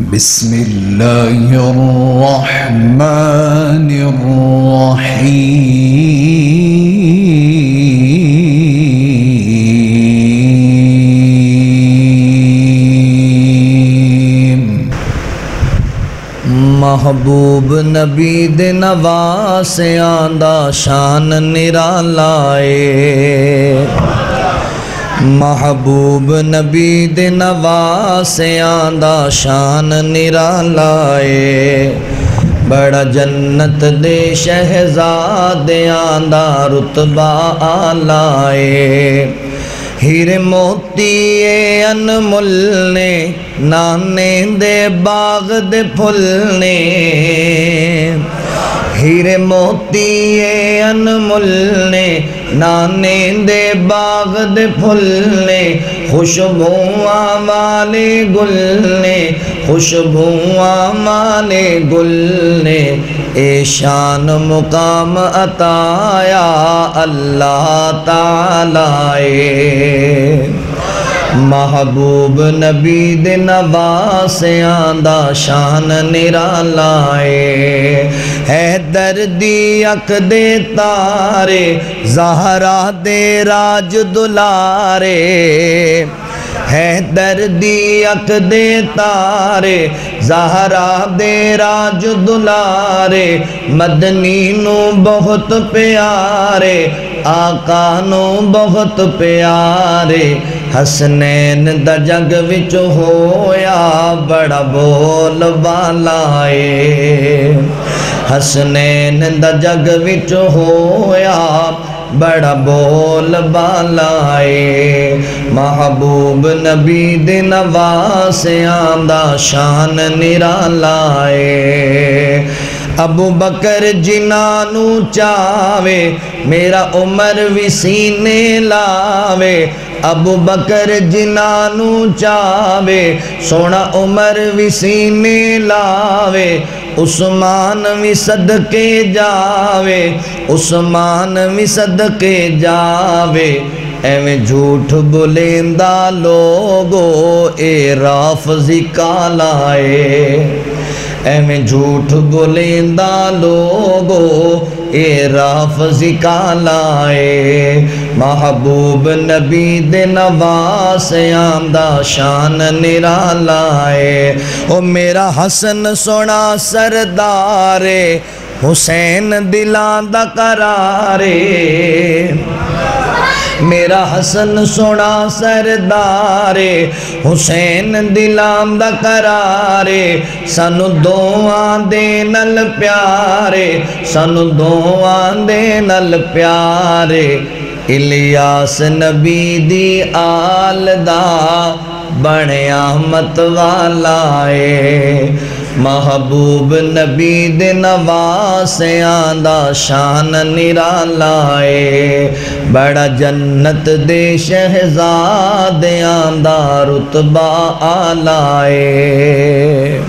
بسم الله الرحمن الرحيم محبوب نبی دے نواسیاں دا شان نرالا ہے محبوب نبی دے نواسیاں دا شان نرالا ہے بڑا جنت دے شہزادیاں دا رتبہ آلہ ہے ہیرے موتی انمول نے نانے دے باغ دے پھل نے ہیرے موتی انمول نے نانے دے باغ دے پھل نے خوشبوواں والے گل نے خوشبوواں والے گل نے اے شان مقام عطایا اللہ تعالی محبوب نبی دے نواسیاں دا شان نرالا ہے دردی اک دے تارے زہرا دے راج دلارے ہے دردی اک دے تارے زہرا دے راج دلارے مدنی نو بہت پیارے آقا نو بہت پیارے حسنین دا جگ وچ ہویا بڑا بول والا ہے حسنین دا جگ وچ ہویا بڑا بول بالا ہے محبوب نبی دے نواسیاں دا شان نرالا ہے ابو بکر جنانو چاوے میرا عمر وی سینے لاوے ابو بکر جنانو چاوے سونا عمر وی سینے لاوے عثمان وی صدقے جاوے عثمان وی صدقے جاوے ایویں جھوٹ بولیندا لوگو اے رافضی کالا اے ایویں جھوٹ بولیندا لوگو اے رافضی کالا اے محبوب نبی دے نواسیاں دا شان نرالا اے او میرا حسن سونا سردارے حسین دلاں دا قرارے میرا حسن سونا سردارے حسین دلاں دا قرارے سانو دعاں دے نال پیارے سانو دعاں دے نال پیارے الیاس نبی دی آل دا بنیا مت والا اے محبوب نبی دے نواسیاں دا شان نرالا اے بڑا جنت دے شہزادیاں دا رتبہ آلہ اے